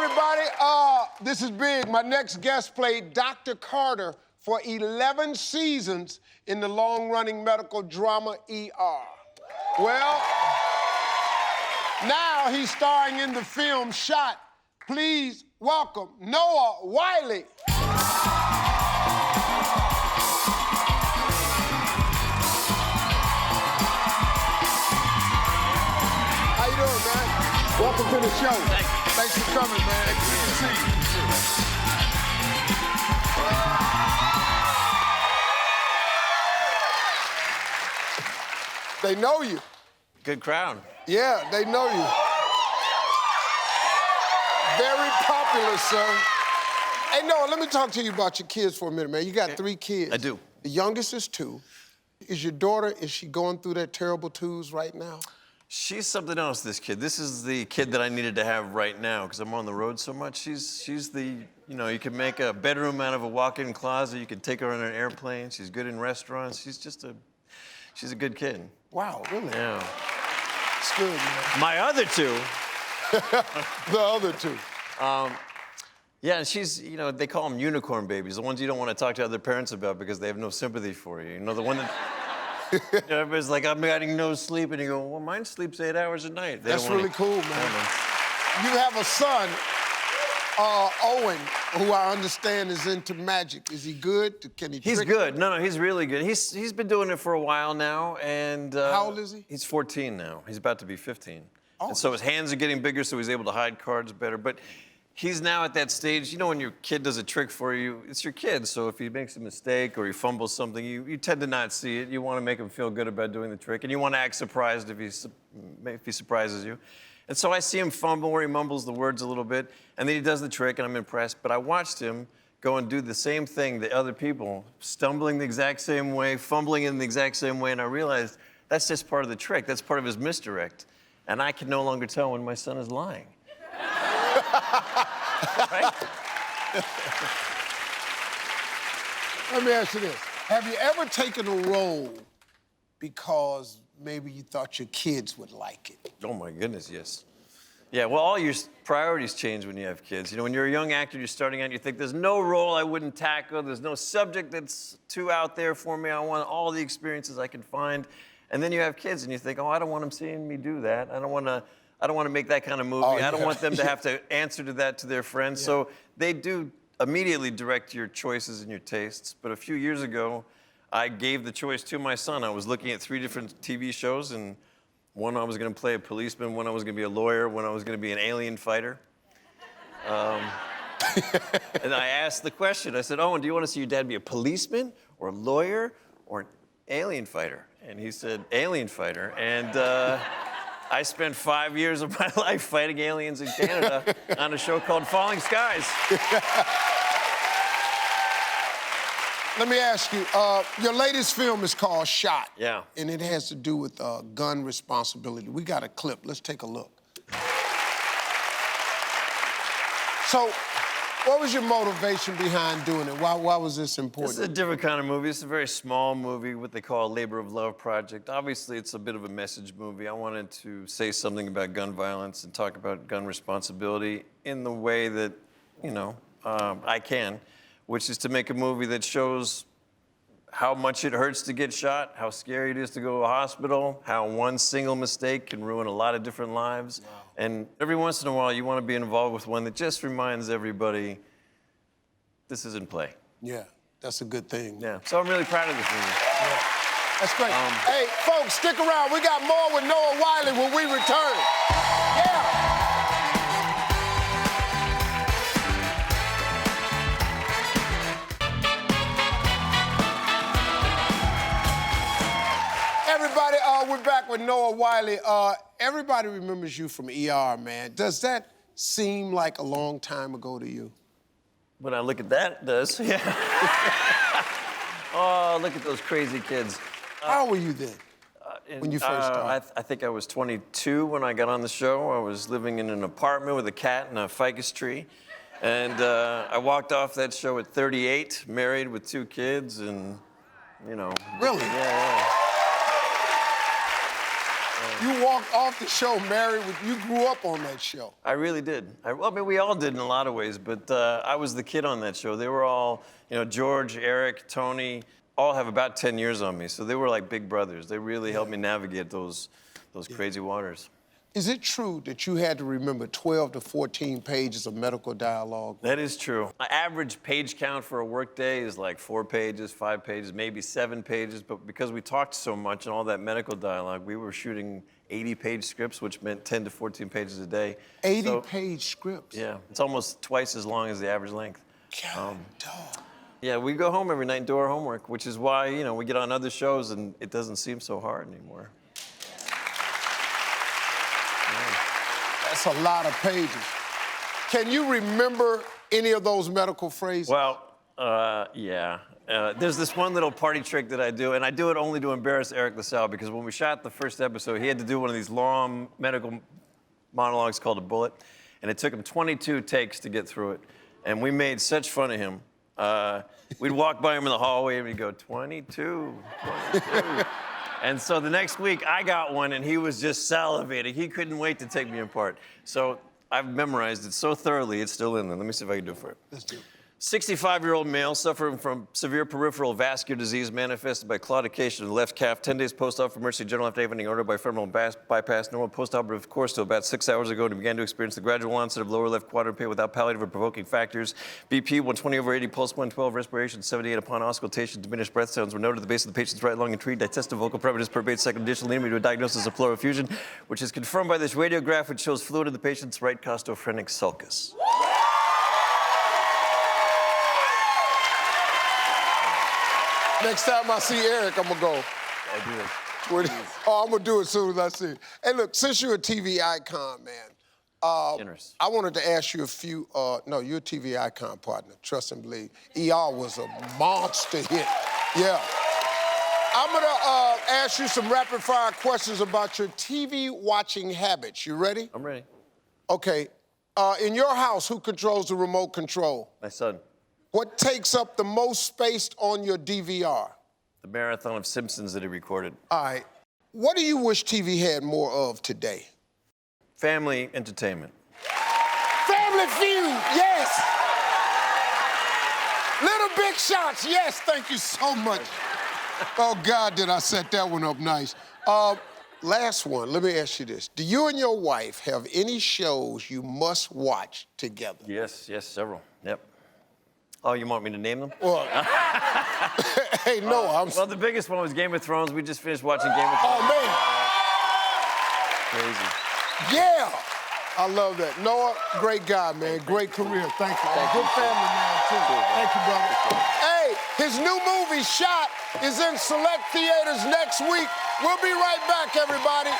everybody. This is big. My next guest played Dr. Carter for 11 seasons in the long-running medical drama ER. Well, now he's starring in the film Shot. Please welcome Noah Wyle. How you doing, man? Welcome to the show. Thanks for coming, man. Good to see you. They know you. Good crowd. Yeah, they know you. Very popular, sir. Hey, Noah, let me talk to you about your kids for a minute, man. You got 3 kids. I do. The youngest is 2. Is your daughter, is she going through that terrible twos right now? She's something else, this kid. This is the kid that I needed to have right now because I'm on the road so much. She's the, you know, you can make a bedroom out of a walk-in closet. You can take her on an airplane. She's good in restaurants. She's a good kid. Wow, really? Yeah. It's good, man. My other 2. The other 2. Yeah, and she's, you know, they call them unicorn babies, the ones you don't want to talk to other parents about because they have no sympathy for you. You know, the one that... You know, everybody's like, I'm getting no sleep, and you go, well, mine sleeps 8 hours a night. That's really cool, man. You have a son, Owen, who I understand is into magic. Is he good? Can he He's trick good. you? No, he's really good. He's been doing it for a while now, and... How old is he? He's 14 now. He's about to be 15. Oh. And so his hands are getting bigger, so he's able to hide cards better. But he's now at that stage, you know, when your kid does a trick for you, it's your kid, so if he makes a mistake or he fumbles something, you tend to not see it. You want to make him feel good about doing the trick, and you want to act surprised if he surprises you. And so I see him fumble where he mumbles the words a little bit, and then he does the trick, and I'm impressed. But I watched him go and do the same thing to other people, stumbling the exact same way, fumbling in the exact same way, and I realized that's just part of the trick. That's part of his misdirect. And I can no longer tell when my son is lying. Right? Let me ask you this. Have you ever taken a role because maybe you thought your kids would like it? Oh, my goodness, yes. Yeah, well, all your priorities change when you have kids. You know, when you're a young actor, you're starting out, you think, there's no role I wouldn't tackle. There's no subject that's too out there for me. I want all the experiences I can find. And then you have kids, and you think, oh, I don't want them seeing me do that. I don't want to make that kind of movie. Oh, yeah. I don't want them to have to answer to that to their friends. Yeah. So they do immediately direct your choices and your tastes. But a few years ago, I gave the choice to my son. I was looking at 3 different TV shows, and one I was going to play a policeman, one I was going to be a lawyer, one I was going to be an alien fighter. And I asked the question. I said, Owen, do you want to see your dad be a policeman or a lawyer or an alien fighter? And he said, alien fighter. And I spent 5 years of my life fighting aliens in Canada on a show called Falling Skies. Let me ask you, your latest film is called Shot. Yeah. And it has to do with gun responsibility. We got a clip. Let's take a look. So, what was your motivation behind doing it? Why was this important? This is a different kind of movie. It's a very small movie, what they call a labor of love project. Obviously, it's a bit of a message movie. I wanted to say something about gun violence and talk about gun responsibility in the way that, you know, I can, which is to make a movie that shows how much it hurts to get shot, how scary it is to go to a hospital, how one single mistake can ruin a lot of different lives. Wow. And every once in a while, you want to be involved with one that just reminds everybody this is in play. Yeah, that's a good thing. Yeah, so I'm really proud of this movie. Yeah. That's great. Hey, folks, stick around. We got more with Noah Wyle when we return. Yeah. Everybody, we're back with Noah Wyle. Everybody remembers you from ER, man. Does that seem like a long time ago to you? When I look at that, it does, yeah. Oh, look at those crazy kids. How old were you then, when you first started? I think I was 22 when I got on the show. I was living in an apartment with a cat and a ficus tree. And I walked off that show at 38, married with 2 kids, and, you know. Really? Yeah. You walked off the show married with, you grew up on that show. I really did. Well, I mean, we all did in a lot of ways, but I was the kid on that show. They were all, George, Eric, Tony, all have about 10 years on me, so they were like big brothers. They really helped me navigate those crazy waters. Is it true that you had to remember 12 to 14 pages of medical dialogue? That is true. My average page count for a work day is like 4 pages, 5 pages, maybe 7 pages, but because we talked so much and all that medical dialogue, we were shooting 80-page scripts, which meant 10 to 14 pages a day. 80-page scripts? Yeah, it's almost twice as long as the average length. God, dog. Yeah, we go home every night and do our homework, which is why, we get on other shows and it doesn't seem so hard anymore. That's a lot of pages. Can you remember any of those medical phrases? Well, yeah. There's this one little party trick that I do, and I do it only to embarrass Eric LaSalle, because when we shot the first episode, he had to do one of these long medical monologues called a bullet, and it took him 22 takes to get through it. And we made such fun of him. We'd walk by him in the hallway, and we'd go, 22, 22. And so the next week, I got one, and he was just salivating. He couldn't wait to take me apart. So I've memorized it so thoroughly, it's still in there. Let me see if I can do it for you. Let's do it. 65-year-old male suffering from severe peripheral vascular disease manifested by claudication of the left calf. 10 days post-op for emergency general after having ordered by femoral bypass. Normal post-operative course till about 6 hours ago, and he began to experience the gradual onset of lower left quadrant pain without palliative or provoking factors. BP 120/80, pulse 112, respiration 78. Upon auscultation, diminished breath sounds were noted at the base of the patient's right lung and treated. Digestive vocal parameters per base second additional leading to a diagnosis of pleural effusion, which is confirmed by this radiograph, which shows fluid in the patient's right costophrenic sulcus. Next time I see Eric, I'm gonna go. I do it. I'm gonna do it as soon as I see it. Hey, look, since you're a TV icon, man, Generous. I wanted to ask you a few, no, you're a TV icon, partner, trust and believe. ER was a monster hit, yeah. I'm gonna ask you some rapid fire questions about your TV watching habits. You ready? I'm ready. Okay, in your house, who controls the remote control? My son. What takes up the most space on your DVR? The marathon of Simpsons that he recorded. All right. What do you wish TV had more of today? Family entertainment. Family Feud, yes. Little Big Shots, yes. Thank you so much. Oh, God, did I set that one up nice. Last one, let me ask you this. Do you and your wife have any shows you must watch together? Yes, several. Yep. Oh, you want me to name them? Well, hey, no, Well, the biggest one was Game of Thrones. We just finished watching Game of Thrones. Oh, man. Crazy. Yeah. I love that. Noah, great guy, man. Great career. Thank you. Good family man, too. Thank you, brother. Hey, his new movie, Shot, is in select theaters next week. We'll be right back, everybody.